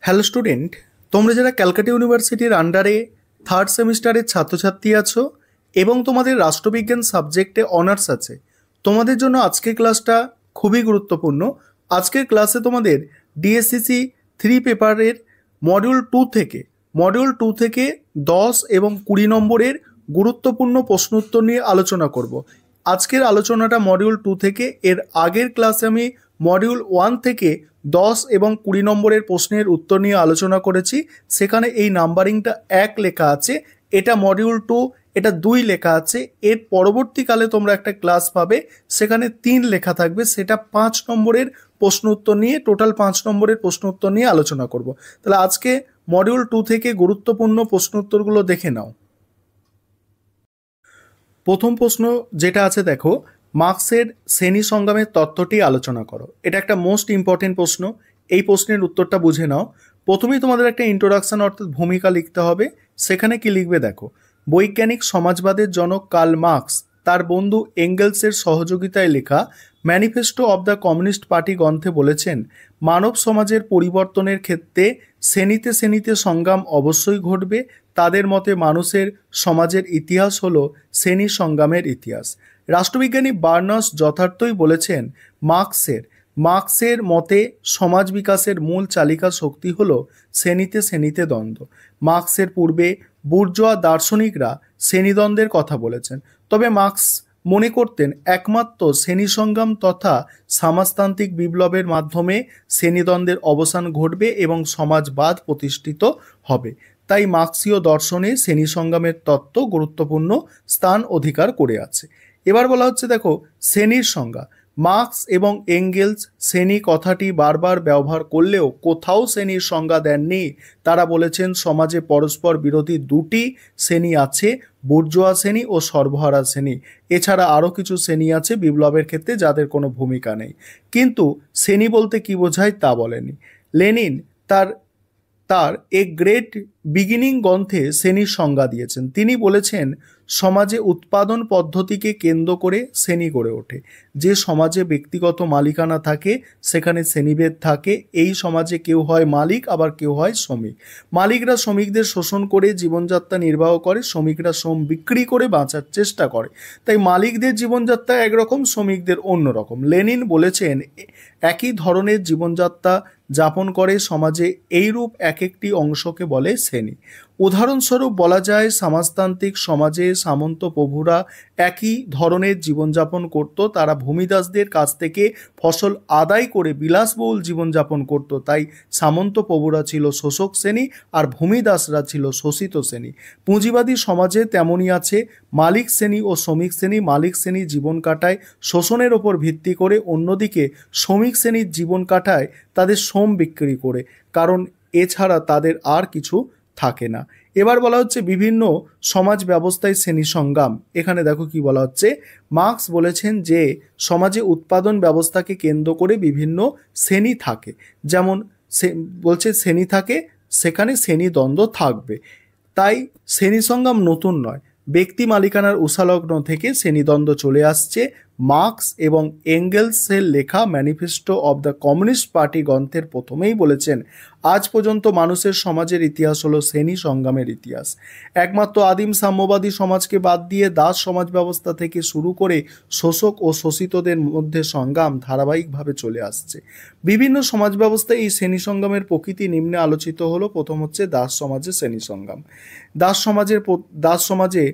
Hello student, তোমরা যারা ক্যালকাটা ইউনিভার্সিটির আন্ডারে থার্ড সেমিস্টারের ছাত্রছাত্রী আছো এবং তোমাদের রাষ্ট্রবিজ্ঞান সাবজেক্টে অনার্স আছে, তোমাদের জন্য আজকের ক্লাসটা খুবই গুরুত্বপূর্ণ। আজকের ক্লাসে তোমাদের ডিএসসিসি 3 পেপারের মডিউল টু থেকে 10 এবং 20 নম্বরের গুরুত্বপূর্ণ প্রশ্ন উত্তর নিয়ে আলোচনা করব। আজকের আলোচনাটা মডিউল 2 থেকে, এর আগের ক্লাসে আমি মডিউল 1 থেকে 10 এবং 20 নম্বরের প্রশ্নের উত্তর নিয়ে আলোচনা করেছি। সেখানে এই নাম্বারিংটা 1 লেখা আছে, এটা মডিউল 2, এটা 2 লেখা আছে। এর পরবর্তীকালে তোমরা একটা ক্লাস পাবে, সেখানে 3 লেখা থাকবে, সেটা 5 নম্বরের প্রশ্ন উত্তর নিয়ে, টোটাল 5 নম্বরের প্রশ্ন উত্তর নিয়ে আলোচনা করব। তাহলে আজকে মডিউল 2 থেকে গুরুত্বপূর্ণ প্রশ্ন উত্তরগুলো দেখে নাও। প্রথম প্রশ্ন যেটা আছে দেখো, মার্কসের শ্রেণী সংগ্রামের তত্ত্বটি আলোচনা করো। এটা একটা মোস্ট ইম্পর্টেন্ট প্রশ্ন। এই প্রশ্নের উত্তরটা বুঝে নাও। প্রথমেই তোমাদের একটা ইন্ট্রোডাকশন অর্থাৎ ভূমিকা লিখতে হবে। সেখানে কি লিখবে দেখো, বৈজ্ঞানিক সমাজবাদের জনক কার্ল মার্কস তার বন্ধু এঙ্গেলসের সহযোগিতায় লেখা manifesto of the communist party গ্রন্থে বলেছেন, মানব সমাজের পরিবর্তনের ক্ষেত্রে শ্রেণীতে শ্রেণীতে সংগ্রাম অবশ্যই ঘটবে। তাদের মতে মানুষের সমাজের ইতিহাস হলো শ্রেণী সংগ্রামের ইতিহাস। রাষ্ট্রবিজ্ঞানী বার্নাস যথার্থই বলেছেন, মার্কসের মতে সমাজ বিকাশের মূল চালিকা শক্তি হলো শ্রেণীতে শ্রেণীতে দ্বন্দ্ব। মার্কসের পূর্বে বুর্জোয়া দার্শনিকরা শ্রেণীদ্বন্দ্বের কথা বলেছেন, তবে মার্কস মনে করতেন একমাত্র শ্রেণী সংগ্রাম তথা সমাজতান্ত্রিক বিপ্লবের মাধ্যমে শ্রেণীদ্বন্দ্বের অবসান ঘটবে এবং সমাজবাদ প্রতিষ্ঠিত হবে। তাই মার্কসীয় দর্শনে শ্রেণী সংগ্রামের তত্ত্ব গুরুত্বপূর্ণ স্থান অধিকার করে আছে। এবার বলা হচ্ছে দেখো, শ্রেণীর সংজ্ঞা। মার্কস এবং এঙ্গেলস শ্রেণী কথাটি বারবার ব্যবহার করলেও কোথাও শ্রেণীর সংজ্ঞা দেননি। তারা বলেছেন সমাজে পরস্পর বিরোধী দুটি শ্রেণী আছে, বুর্জোয়া শ্রেণী ও সর্বহারা শ্রেণী। এছাড়া আরও কিছু শ্রেণী আছে বিপ্লবের ক্ষেত্রে যাদের কোনো ভূমিকা নেই। কিন্তু শ্রেণী বলতে কি বোঝায় তা বলেনি। লেনিন তার তার এ গ্রেট বিগিনিং গ্রন্থে শ্রেণীর সংজ্ঞা দিয়েছেন। তিনি বলেছেন, সমাজে উৎপাদন পদ্ধতিকে কেন্দ্র করে শ্রেণী গড়ে ওঠে। যে সমাজে ব্যক্তিগত মালিকানা থাকে সেখানে শ্রেণীভেদ থাকে। এই সমাজে কেউ হয় মালিক, আবার কেউ হয় শ্রমিক। মালিকরা শ্রমিকদের শোষণ করে জীবনযাত্রা নির্বাহ করে, শ্রমিকরা শ্রম বিক্রি করে বাঁচার চেষ্টা করে। তাই মালিকদের জীবনযাত্রা একরকম, শ্রমিকদের অন্যরকম। লেনিন বলেছেন, একই ধরনের জীবনযাত্রা যাপন করে সমাজে এইরূপ এক একটি অংশকে বলে শ্রেণী। উদাহরণস্বরূপ বলা যায়, সমাজতান্ত্রিক সমাজে সামন্ত প্রভুরা একই ধরনের জীবনযাপন করত। তারা ভূমিদাসদের কাছ থেকে ফসল আদায় করে বিলাসবহুল জীবনযাপন করত। তাই সামন্ত প্রভুরা ছিল শোষক শ্রেণী আর ভূমিদাসরা ছিল শোষিত শ্রেণী। পুঁজিবাদী সমাজে তেমনই আছে, মালিক শ্রেণী ও শ্রমিক শ্রেণী। মালিক শ্রেণী জীবন কাটায় শোষণের ওপর ভিত্তি করে, অন্যদিকে শ্রমিক শ্রেণীর জীবন কাটায় তাদের শ্রম বিক্রি করে, কারণ এছাড়া তাদের আর কিছু থাকে না। এবার বলা হচ্ছে বিভিন্ন সমাজ ব্যবস্থায় শ্রেণী সংগ্রাম। এখানে দেখো কি বলা হচ্ছে, মার্কস বলেছেন যে সমাজে উৎপাদন ব্যবস্থাকে কেন্দ্র করে বিভিন্ন শ্রেণী থাকে। যেমন বলছে শ্রেণী থাকে, সেখানে শ্রেণী দ্বন্দ্ব থাকবে। তাই শ্রেণী সংগ্রাম নতুন নয়, ব্যক্তি মালিকানার উষালগ্ন থেকে শ্রেণীদ্বন্দ্ব চলে আসছে। মার্কস এবং এঙ্গেলসের লেখা manifesto of the communist party গ্রন্থের প্রথমেই বলেছেন, আজ পর্যন্ত মানুষের সমাজের ইতিহাস হলো শ্রেণী সংগ্রামের ইতিহাস। একমাত্র আদিম সাম্যবাদী সমাজকে বাদ দিয়ে দাস সমাজ ব্যবস্থা থেকে শুরু করে শোষক ও শোষিতদের মধ্যে সংগ্রাম ধারাবাহিকভাবে চলে আসছে। বিভিন্ন সমাজ ব্যবস্থায় এই শ্রেণী সংগ্রামের প্রকৃতি নিম্নে আলোচিত হলো। প্রথম হচ্ছে দাস সমাজের শ্রেণী সংগ্রাম। দাস সমাজে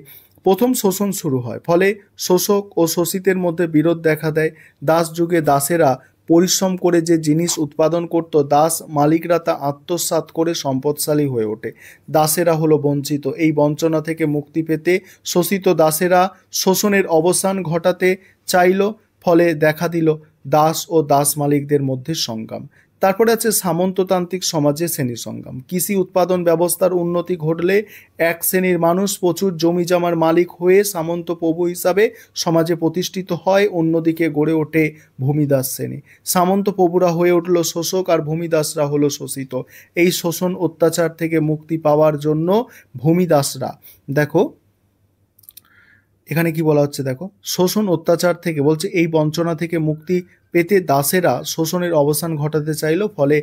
প্রথম শোষণ শুরু হয়, ফলে শোষক ও শোষিতের মধ্যে বিরোধ দেখা দেয়। দাস যুগে দাসেরা পরিশ্রম করে যে জিনিস উৎপাদন করত, দাস মালিকরা তা আত্মসাৎ করে সম্পদশালী হয়ে ওঠে। দাসেরা হলো বঞ্চিত। এই বঞ্চনা থেকে মুক্তি পেতে শোষিত দাসেরা শোষণের অবসান ঘটাতে চাইল, ফলে দেখা দিল দাস ও দাস মালিকদের মধ্যে সংগ্রাম। তারপরে আছে সামন্ততান্ত্রিক সমাজে শ্রেণী সংগ্রাম। কৃষি উৎপাদন ব্যবস্থার উন্নতি ঘটলে এক শ্রেণীর মানুষ প্রচুর জমি জমার মালিক হয়ে সামন্ত প্রভু হিসাবে সমাজে প্রতিষ্ঠিত হয়। অন্যদিকে গড়ে ওঠে ভূমিদাস শ্রেণী। সামন্ত প্রভুরা হয়ে উঠল শোষক আর ভূমিদাসরা হলো শোষিত। এই শোষণ অত্যাচার থেকে মুক্তি পাওয়ার জন্য ভূমিদাসরা, দেখো এখানে কি বলা হচ্ছে, দেখো শোষণ অত্যাচার থেকে বলছে, এই বঞ্চনা থেকে মুক্তি পেতে দাসেরা শোষণের অবসান ঘটাতে চাইল, ফলে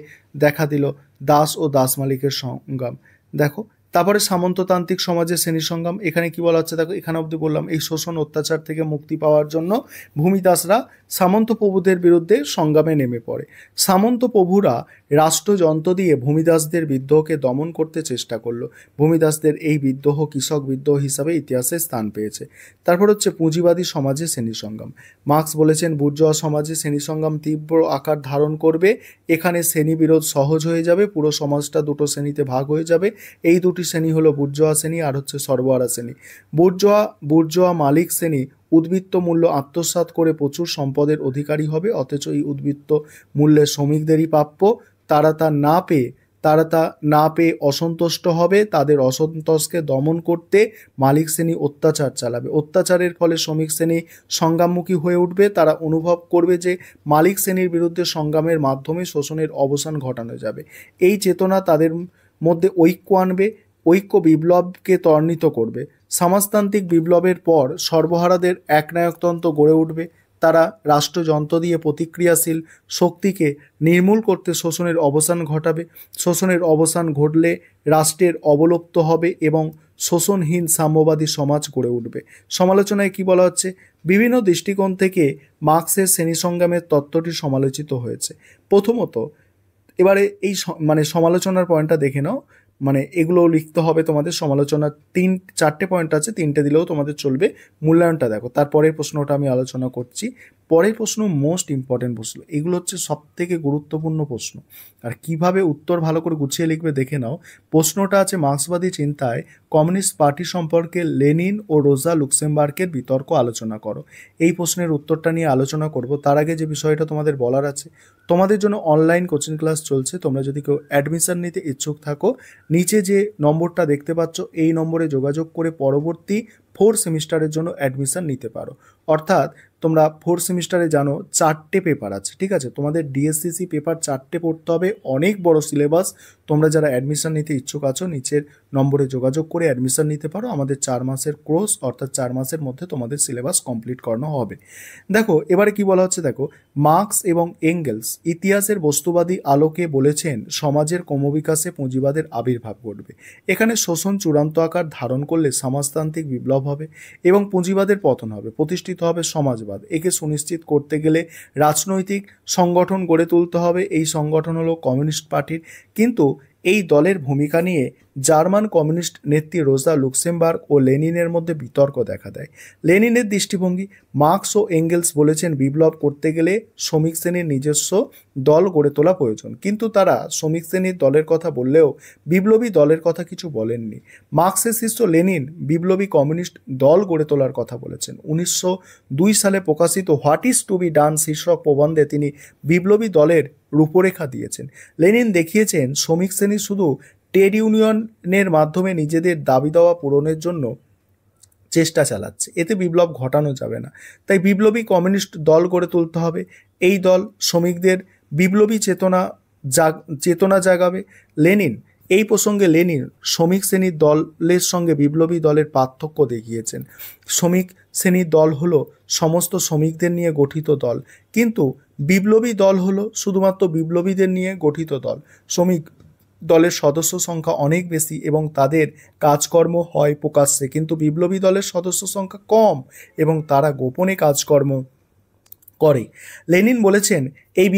দেখা দিল দাস ও দাস মালিকের সংগ্রাম। দেখো তারপরে সামন্ততান্ত্রিক সমাজের শ্রেণী সংগ্রাম। এখানে কি বলা হচ্ছে দেখো, এখানে অবধি বললাম এই শোষণ অত্যাচার থেকে মুক্তি পাওয়ার জন্য ভূমিদাসরা সামন্ত প্রভুদের বিরুদ্ধে সংগ্রামে নেমে পড়ে। সামন্ত প্রভুরা রাষ্ট্রযন্ত্র দিয়ে ভূমিদাসদের বিদ্রোহকে দমন করতে চেষ্টা করলো। ভূমিদাসদের এই বিদ্রোহ কৃষক বিদ্রোহ হিসাবে ইতিহাসে স্থান পেয়েছে। তারপর হচ্ছে পুঁজিবাদী সমাজে শ্রেণী সংগ্রাম। মার্কস বলেছেন বুর্জোয়া সমাজে শ্রেণী সংগ্রাম তীব্র আকার ধারণ করবে। এখানে শ্রেণী বিরোধ সহজ হয়ে যাবে, পুরো সমাজটা দুটো শ্রেণীতে ভাগ হয়ে যাবে। এই দুটি শ্রেণী হলো বুর্জোয়া শ্রেণী আর হচ্ছে সরবরাহ শ্রেণী। বুর্জোয়া মালিক শ্রেণী উদ্বৃত্ত মূল্য আত্মসাৎ করে প্রচুর সম্পদের অধিকারী হবে, অথচ এই উদ্বৃত্ত মূল্যের শ্রমিকদেরই প্রাপ্য। তারা তা না পেয়ে অসন্তুষ্ট হবে। তাদের অসন্তোষকে দমন করতে মালিক শ্রেণী অত্যাচার চালাবে। অত্যাচারের ফলে শ্রমিক শ্রেণী সংগ্রামমুখী হয়ে উঠবে। তারা অনুভব করবে যে মালিক শ্রেণীর বিরুদ্ধে সংগ্রামের মাধ্যমে শোষণের অবসান ঘটানো যাবে। এই চেতনা তাদের মধ্যে ঐক্য আনবে, ঐক্য বিপ্লবকে ত্বরান্বিত করবে। সমাজতান্ত্রিক বিপ্লবের পর সর্বহারাদের একনায়কতন্ত্র গড়ে উঠবে। তারা রাষ্ট্রযন্ত্র দিয়ে প্রতিক্রিয়াশীল শক্তিকে নির্মূল করতে শোষণের অবসান ঘটাবে। শোষণের অবসান ঘটলে রাষ্ট্রের অবলুপ্ত হবে এবং শোষণহীন সাম্যবাদী সমাজ গড়ে উঠবে। সমালোচনায় কি বলা হচ্ছে, বিভিন্ন দৃষ্টিকোণ থেকে মার্ক্সের শ্রেণী সংগ্রামের তত্ত্বটি সমালোচিত হয়েছে। প্রথমত এবারে এই সমালোচনার পয়েন্টটা দেখে নাও, এগুলো লিখতে হবে তোমাদের। সমালোচনার 4টে পয়েন্ট আছে, 3টে দিলেও তোমাদের চলবে। মূল্যায়নটা দেখো, তারপরের প্রশ্নটা আমি আলোচনা করছি। পরের প্রশ্ন মোস্ট ইম্পর্টেন্ট প্রশ্ন, এগুলো হচ্ছে সবথেকে গুরুত্বপূর্ণ প্রশ্ন। আর কিভাবে উত্তর ভালো করে গুছিয়ে লিখবে দেখে নাও। প্রশ্নটা আছে মার্ক্সবাদী চিন্তায় কমিউনিস্ট পার্টি সম্পর্কে লেনিন ও রোজা লুক্সেমবার্গের বিতর্ক আলোচনা করো। এই প্রশ্নের উত্তরটা নিয়ে আলোচনা করব। তার আগে যে বিষয়টা তোমাদের বলার আছে, তোমাদের জন্য অনলাইন কোচিং ক্লাস চলছে। তোমরা যদি কেউ অ্যাডমিশন নিতে ইচ্ছুক থাকো, নিচে যে নম্বরটা দেখতে পাচ্ছ এই নম্বরে যোগাযোগ করে পরবর্তী 4 সেমিস্টারের জন্য অ্যাডমিশন নিতে পারো। অর্থাৎ তোমরা 4 সেমিস্টারে জানো 4টে পেপার আছে, ঠিক আছে। তোমাদের ডিএসসিসি পেপার 4টে পড়তে হবে, অনেক বড় সিলেবাস। তোমরা যারা অ্যাডমিশন নিতে ইচ্ছুক আছো নিচের নম্বরে যোগাযোগ করে অ্যাডমিশন নিতে পারো। আমাদের 4 মাসের কোর্স, অর্থাৎ 4 মাসের মধ্যে তোমাদের সিলেবাস কমপ্লিট করানো হবে। দেখো এবারে কি বলা হচ্ছে দেখো, মার্ক্স এবং এঙ্গেলস ইতিহাসের বস্তুবাদী আলোকে বলেছেন সমাজের ক্রমবিকাশে পুঁজিবাদের আবির্ভাব ঘটবে। এখানে শোষণ চূড়ান্ত আকার ধারণ করলে সমাজতান্ত্রিক বিপ্লব হবে এবং পুঁজিবাদের পতন হবে, প্রতিষ্ঠিত হবে সমাজবাদ। একে সুনিশ্চিত করতে গেলে রাজনৈতিক সংগঠন গড়ে তুলতে হবে। এই সংগঠন হলো কমিউনিস্ট পার্টির। কিন্তু এই দলের ভূমিকা নিয়ে জার্মান কমিউনিস্ট নেত্রী রোজা লুক্সেমবার্গ ও লেনিনের মধ্যে বিতর্ক দেখা দেয়। লেনিনের দৃষ্টিভঙ্গি, মার্ক্স ও এঙ্গেলস বলেছেন বিপ্লব করতে গেলে শ্রমিক শ্রেণীর নিজস্ব দল গড়ে তোলা প্রয়োজন। কিন্তু তারা শ্রমিক শ্রেণীর দলের কথা বললেও বিপ্লবী দলের কথা কিছু বলেননি। মার্ক্সের শিষ্য লেনিন বিপ্লবী কমিউনিস্ট দল গড়ে তোলার কথা বলেছেন। 1902 সালে প্রকাশিত what is to be done শীর্ষক প্রবন্ধে তিনি বিপ্লবী দলের রূপরেখা দিয়েছেন। লেনিন দেখিয়েছেন শ্রমিক শ্রেণী শুধু ট্রেড ইউনিয়নের মাধ্যমে নিজেদের দাবি দাওয়া পূরণের জন্য চেষ্টা চালাচ্ছে, এতে বিপ্লব ঘটানো যাবে না। তাই বিপ্লবী কমিউনিস্ট দল গড়ে তুলতে হবে। এই দল শ্রমিকদের বিপ্লবী চেতনা জাগাবে। লেনিন এই প্রসঙ্গে লেনিন শ্রমিক শ্রেণীর দলের সঙ্গে বিপ্লবী দলের পার্থক্য দেখিয়েছেন। শ্রমিক শ্রেণীর দল হলো সমস্ত শ্রমিকদের নিয়ে গঠিত দল, কিন্তু বিপ্লবী দল হলো শুধুমাত্র বিপ্লবীদের নিয়ে গঠিত দল। শ্রমিক দলের সদস্য সংখ্যা অনেক বেশি এবং তাদের কাজকর্ম হয় প্রকাশ্যে, কিন্তু বিপ্লবী দলের সদস্য সংখ্যা কম এবং তারা গোপনে কাজকর্ম করে। লেনিন বলেছেন এই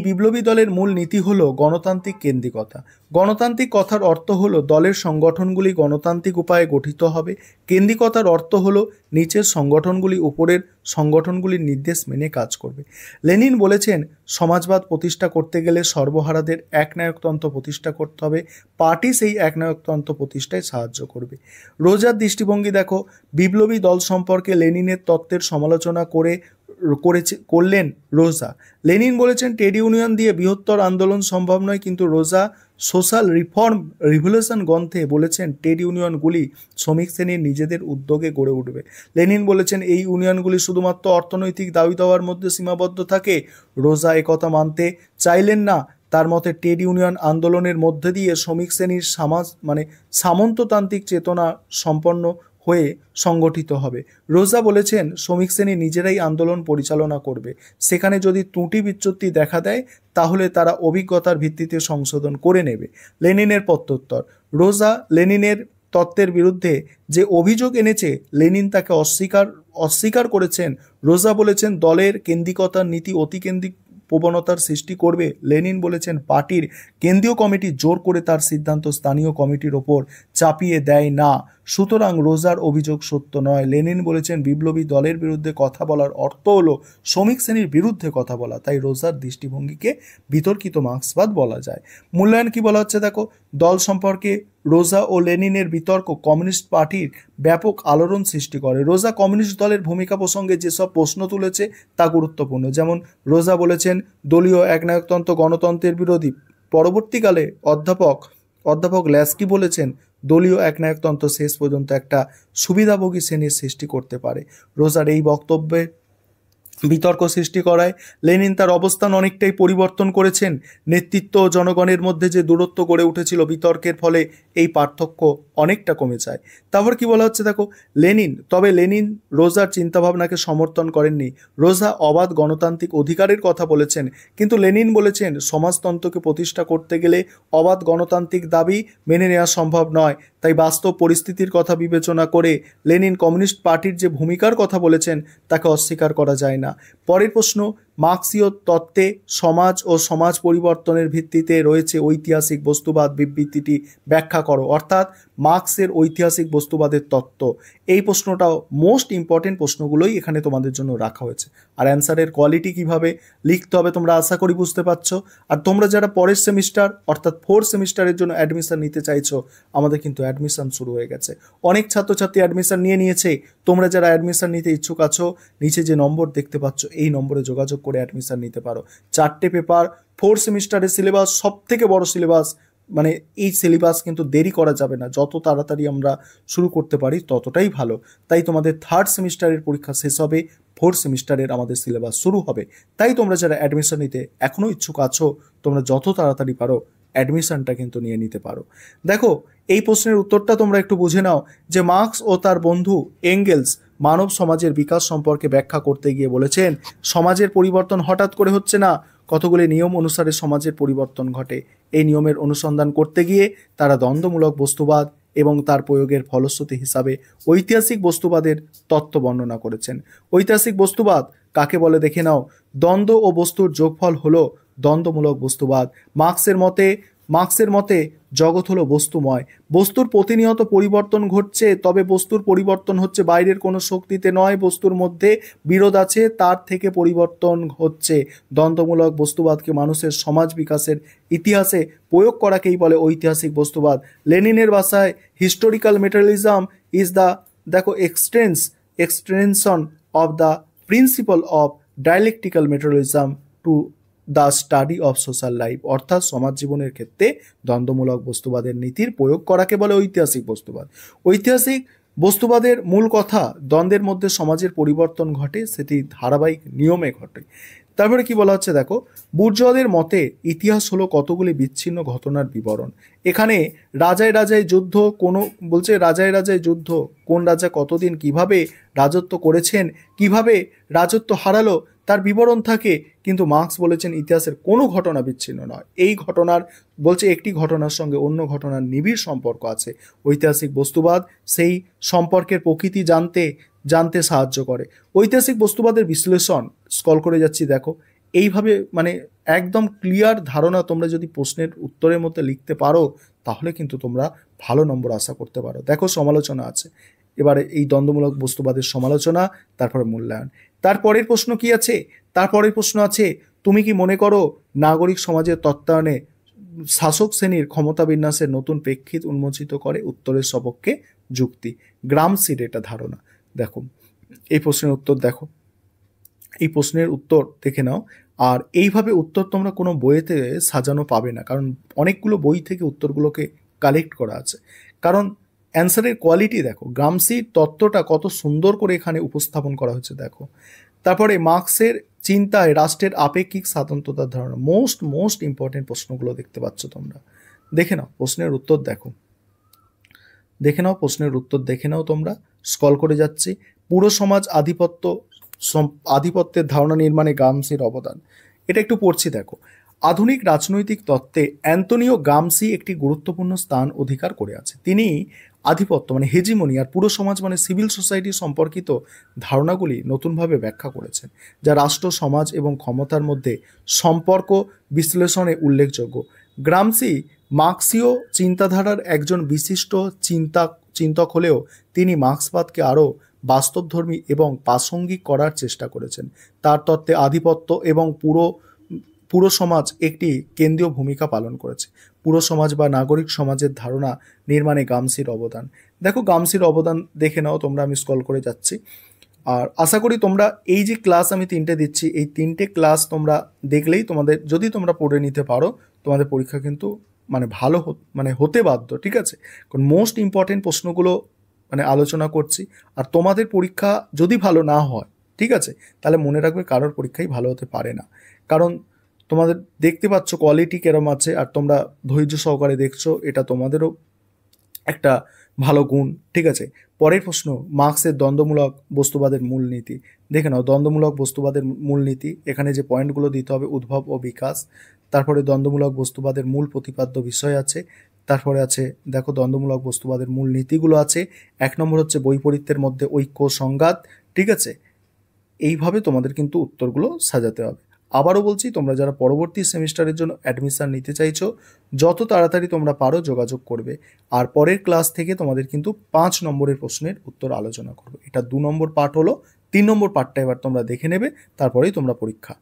বিপ্লবী দলের মূল নীতি হলো গণতান্ত্রিক কেন্দ্রিকতা। গণতান্ত্রিক কথার অর্থ হলো দলের সংগঠনগুলি গণতান্ত্রিক উপায়ে গঠিত হবে। কেন্দ্রিকতার অর্থ হলো নিচের সংগঠনগুলি উপরের সংগঠনগুলির নির্দেশ মেনে কাজ করবে। লেনিন বলেছেন সমাজবাদ প্রতিষ্ঠা করতে গেলে সর্বহারাদের একনায়কতন্ত্র প্রতিষ্ঠা করতে হবে। পার্টি সেই একনায়কতন্ত্র প্রতিষ্ঠায় সাহায্য করবে। রোজার দৃষ্টিভঙ্গি দেখো, বিপ্লবী দল সম্পর্কে লেনিনের তত্ত্বের সমালোচনা করলেন রোজা। লেনিন বলেছেন ট্রেড ইউনিয়ন দিয়ে বৃহত্তর আন্দোলন সম্ভব নয়, কিন্তু রোজা সোশ্যাল রিফর্ম রিভলিউশন গ্রন্থে বলেছেন ট্রেড ইউনিয়নগুলি শ্রমিক শ্রেণীর নিজেদের উদ্যোগে গড়ে উঠবে। লেনিন বলেছেন এই ইউনিয়নগুলি শুধুমাত্র অর্থনৈতিক দাবি দাওয়ার মধ্যে সীমাবদ্ধ থাকে। রোজা একথা মানতে চাইলেন না। তার মতে ট্রেড ইউনিয়ন আন্দোলনের মধ্যে দিয়ে শ্রমিক শ্রেণীর সামন্ততান্ত্রিক চেতনা সম্পন্ন হয়ে সংগঠিত হবে। রোজা বলেছেন শ্রমিক শ্রেণী নিজেরাই আন্দোলন পরিচালনা করবে, সেখানে যদি ত্রুটি বিচ্যুতি দেখা দেয় তাহলে তারা অভিজ্ঞতার ভিত্তিতে সংশোধন করে নেবে। লেনিনের প্রত্যুত্তর, রোজা লেনিনের তত্ত্বের বিরুদ্ধে যে অভিযোগ এনেছে লেনিন তাকে অস্বীকার করেছেন। রোজা বলেছেন দলের কেন্দ্রিকতার নীতি অতিকেন্দ্রিক প্রবণতার সৃষ্টি করবে। লেনিন বলেছেন পার্টির কেন্দ্রীয় কমিটি জোর করে তার সিদ্ধান্ত স্থানীয় কমিটির ওপর চাপিয়ে দেয় না, সুতরাং রোজার অভিযোগ সত্য নয়। লেনিন বলেছেন বিপ্লবী দলের বিরুদ্ধে কথা বলার অর্থ হলো শ্রমিক শ্রেণীর বিরুদ্ধে কথা বলা, তাই রোজার দৃষ্টিভঙ্গিকে বিতর্কিত মার্ক্সবাদ বলা যায়। মূল্যায়ন কি বলা হচ্ছে দেখো, দল সম্পর্কে রোজা ও লেনিনের বিতর্ক কমিউনিস্ট পার্টির ব্যাপক আলোড়ন সৃষ্টি করে। রোজা কমিউনিস্ট দলের ভূমিকা প্রসঙ্গে যেসব প্রশ্ন তুলেছে তা গুরুত্বপূর্ণ, যেমন রোজা বলেছেন দলীয় একনায়কতন্ত্র গণতন্ত্রের বিরোধী। পরবর্তীকালে অধ্যাপক ল্যাস্কি বলেছেন দলীয় একনায়কতন্ত্র শেষ পর্যন্ত একটা সুবিধাভোগী শ্রেণীর সৃষ্টি করতে পারে। রোজার এই বক্তব্যে বিতর্ক সৃষ্টি করায় লেনিন তার অবস্থান অনেকটাই পরিবর্তন করেছেন। নেতৃত্ব ও জনগণের মধ্যে যে দূরত্ব গড়ে উঠেছিল বিতর্কের ফলে এই পার্থক্য অনেকটা কমে যায়। তারপর কি বলা হচ্ছে দেখো, লেনিন রোজার চিন্তাভাবনাকে সমর্থন করেননি। রোজা অবাধ গণতান্ত্রিক অধিকারের কথা বলেছেন, কিন্তু লেনিন বলেছেন সমাজতন্ত্রকে প্রতিষ্ঠা করতে গেলে অবাধ গণতান্ত্রিক দাবি মেনে নেওয়া সম্ভব নয়। তাই বাস্তব পরিস্থিতির কথা বিবেচনা করে লেনিন কমিউনিস্ট পার্টির যে ভূমিকার কথা বলেছেন তাকে অস্বীকার করা যায় না। পরের প্রশ্ন, মার্ক্সীয় তত্ত্বে সমাজ ও সমাজ পরিবর্তনের ভিত্তিতে রয়েছে ঐতিহাসিক বস্তুবাদ বিবৃতিটি ব্যাখ্যা করো। অর্থাৎ মার্ক্সের ঐতিহাসিক বস্তুবাদের তত্ত্ব, এই প্রশ্নটাও মোস্ট ইম্পর্টেন্ট প্রশ্নগুলোই এখানে তোমাদের জন্য রাখা হয়েছে। আর অ্যান্সারের কোয়ালিটি কিভাবে লিখতে হবে তোমরা আশা করি বুঝতে পারছো। আর তোমরা যারা পরের সেমিস্টার অর্থাৎ 4th সেমিস্টারের জন্য অ্যাডমিশন নিতে চাইছো, আমাদের কিন্তু অ্যাডমিশন শুরু হয়ে গেছে। অনেক ছাত্রছাত্রী অ্যাডমিশন নিয়েছে। তোমরা যারা অ্যাডমিশন নিতে ইচ্ছুক আছো, নিচে যে নম্বর দেখতে পাচ্ছ এই নম্বরে যোগাযোগ করে অ্যাডমিশন নিতে পারো। 4টে পেপার, 4 সেমিস্টারের সিলেবাস, সব থেকে বড় সিলেবাস। মানে এই সিলেবাস কিন্তু দেরি করা যাবে না, যত তাড়াতাড়ি আমরা শুরু করতে পারি ততটাই ভালো। তাই তোমাদের 3rd সেমিস্টারের পরীক্ষা শেষ হবে, 4th সেমিস্টারের আমাদের সিলেবাস শুরু হবে। তাই তোমরা যারা অ্যাডমিশন নিতে এখনও ইচ্ছুক আছো, তোমরা যত তাড়াতাড়ি পারো অ্যাডমিশনটা কিন্তু নিয়ে নিতে পারো। দেখো এই প্রশ্নের উত্তরটা তোমরা একটু বুঝে নাও যে মার্ক্স ও তার বন্ধু এঙ্গেলস মানব সমাজের বিকাশ সম্পর্কে ব্যাখ্যা করতে গিয়ে বলেছেন সমাজের পরিবর্তন হঠাৎ করে হচ্ছে না, কতগুলি নিয়ম অনুসারে সমাজের পরিবর্তন ঘটে। এই নিয়মের অনুসন্ধান করতে গিয়ে তারা দ্বন্দ্বমূলক বস্তুবাদ এবং তার প্রয়োগের ফলশ্রুতি হিসাবে ঐতিহাসিক বস্তুবাদের তত্ত্ব বর্ণনা করেছেন। ঐতিহাসিক বস্তুবাদ কাকে বলে দেখে নাও। দ্বন্দ্ব ও বস্তুর যোগফল হলো দ্বন্দ্বমূলক বস্তুবাদ। মার্ক্সের মতে জগৎ হলো বস্তুময়, বস্তুর প্রতিনিয়ত পরিবর্তন ঘটছে, তবে বস্তুর পরিবর্তন হচ্ছে বাইরের কোনো শক্তিতে নয়, বস্তুর মধ্যে বিরোধ আছে, তার থেকে পরিবর্তন হচ্ছে। দ্বন্দ্বমূলক বস্তুবাদকে মানুষের সমাজ বিকাশের ইতিহাসে প্রয়োগ করাকেই বলে ঐতিহাসিক বস্তুবাদ। লেনিনের ভাষায় historical materialism is the extension of the principle of dialectical materialism to the study of social life. অর্থাৎ সমাজ জীবনের ক্ষেত্রে দ্বন্দ্বমূলক বস্তুবাদের নীতির প্রয়োগ করাকে বলে ঐতিহাসিক বস্তুবাদ। ঐতিহাসিক বস্তুবাদের মূল কথা, দ্বন্দ্বের মধ্যে সমাজের পরিবর্তন ঘটে, সেটি ধারাবাহিক নিয়মে ঘটে। তারপরে কি বলা হচ্ছে দেখো, বুর্জোয়াদের মতে ইতিহাস হলো কতগুলি বিচ্ছিন্ন ঘটনার বিবরণ। এখানে রাজায় যুদ্ধ, রাজায় যুদ্ধ, কোন রাজা কতদিন কিভাবে রাজত্ব করেছেন, কিভাবে রাজত্ব হারালো তার বিবরণ থাকে। কিন্তু মার্ক্স বলেছেন ইতিহাসের কোনো ঘটনা বিচ্ছিন্ন নয়। এই ঘটনার একটি ঘটনার সঙ্গে অন্য ঘটনার নিবিড় সম্পর্ক আছে। ঐতিহাসিক বস্তুবাদ সেই সম্পর্কের প্রকৃতি জানতে সাহায্য করে। ঐতিহাসিক বস্তুবাদের বিশ্লেষণ স্ক্রল করে যাচ্ছি দেখো, এইভাবে একদম ক্লিয়ার ধারণা তোমরা যদি প্রশ্নের উত্তরের মধ্যে লিখতে পারো তাহলে কিন্তু তোমরা ভালো নম্বর আশা করতে পারো। দেখো সমালোচনা আছে, এবারে এই দ্বন্দ্বমূলক বস্তুবাদের সমালোচনা, তারপরে মূল্যায়ন। তারপরের প্রশ্ন কি আছে? তারপরের প্রশ্ন আছে, তুমি কি মনে করো নাগরিক সমাজের তত্ত্বায়নে শাসক শ্রেণীর ক্ষমতা বিন্যাসের নতুন প্রেক্ষিত উন্মোচিত করে? উত্তরের সপক্ষে যুক্তি। গ্রামসির এটা ধারণা। দেখো এই প্রশ্নের উত্তর দেখো, এই প্রশ্নের উত্তর দেখে নাও। আর এইভাবে উত্তর তোমরা কোনো বইয়েতে সাজানো পাবে না, কারণ অনেকগুলো বই থেকে উত্তরগুলোকে কালেক্ট করা আছে। কারণ অ্যান্সারের কোয়ালিটি দেখো, গ্রামসির তত্ত্বটা কত সুন্দর করে এখানে উপস্থাপন করা হয়েছে দেখো। তারপরে মার্ক্সের চিন্তায় রাষ্ট্রের আপেক্ষিক স্বাতন্ত্র্যতার ধারণা। মোস্ট ইম্পর্টেন্ট প্রশ্নগুলো দেখতে পাচ্ছ তোমরা। দেখে নাও প্রশ্নের উত্তর তোমরা স্ক্রল করে যাচ্ছি। পুরো সমাজ আধিপত্যের ধারণা নির্মাণে গামসির অবদান, এটা একটু পড়ছি দেখো। আধুনিক রাজনৈতিক তত্ত্বে অ্যান্তোনিও গামসি একটি গুরুত্বপূর্ণ স্থান অধিকার করে আছে। তিনি আধিপত্য মানে হেজিমনি আর পুরো সমাজ মানে সিভিল সোসাইটি সম্পর্কিত ধারণাগুলি নতুনভাবে ব্যাখ্যা করেছেন, যা রাষ্ট্র, সমাজ এবং ক্ষমতার মধ্যে সম্পর্ক বিশ্লেষণে উল্লেখযোগ্য। গ্রামসি মার্ক্সীয় চিন্তাধারার একজন বিশিষ্ট চিন্তক হলেও তিনি মার্ক্সবাদকে আরও বাস্তবধর্মী এবং প্রাসঙ্গিক করার চেষ্টা করেছেন। তার তত্ত্বে আধিপত্য এবং পুরো সমাজ একটি কেন্দ্রীয় ভূমিকা পালন করেছে। পুরো সমাজ বা নাগরিক সমাজের ধারণা নির্মাণে গামসির অবদান, দেখো গামসির অবদান দেখে নাও তোমরা, আমি স্ক্রল করে যাচ্ছি। আর আশা করি তোমরা এই যে ক্লাস আমি 3টে দিচ্ছি, এই 3টে ক্লাস তোমরা দেখলেই তোমাদের, যদি তোমরা পড়ে নিতে পারো, তোমাদের পরীক্ষা কিন্তু মানে ভালো হতে বাধ্য, ঠিক আছে? কারণ মোস্ট ইম্পর্টেন্ট প্রশ্নগুলো মানে আলোচনা করছি। আর তোমাদের পরীক্ষা যদি ভালো না হয়, ঠিক আছে, তাহলে মনে রাখবে কারোর পরীক্ষাই ভালো হতে পারে না। কারণ তোমাদের দেখতে পাচ্ছ কোয়ালিটি কেরম আছে, আর তোমরা ধৈর্য সহকারে দেখছো, এটা তোমাদেরও একটা ভালো গুণ, ঠিক আছে? পরের প্রশ্ন, মার্ক্সের দ্বন্দ্বমূলক বস্তুবাদের মূলনীতি। দেখে নাও দ্বন্দ্বমূলক বস্তুবাদের মূলনীতি, এখানে যে পয়েন্টগুলো দিতে হবে, উদ্ভব ও বিকাশ। তারপরে দ্বন্দ্বমূলক বস্তুবাদের মূল প্রতিপাদ্য বিষয় আছে। তারপরে আছে দেখো দ্বন্দ্বমূলক বস্তুবাদের মূল নীতিগুলো আছে। 1 নম্বর হচ্ছে বৈপরীত্যের মধ্যে ঐক্য সংঘাত, ঠিক আছে? এইভাবে তোমাদের কিন্তু উত্তরগুলো সাজাতে হবে। আবারও বলছি, তোমরা যারা পরবর্তী সেমিস্টারের জন্য অ্যাডমিশন নিতে চাইছো, যত তাড়াতাড়ি তোমরা পারো যোগাযোগ করবে। আর পরের ক্লাস থেকে তোমাদের কিন্তু 5 নম্বরের প্রশ্নের উত্তর আলোচনা করবে। এটা 2 নম্বর পার্ট হলো, 3 নম্বর পার্টটা এবার তোমরা দেখে নেবে, তারপরেই তোমরা পরীক্ষা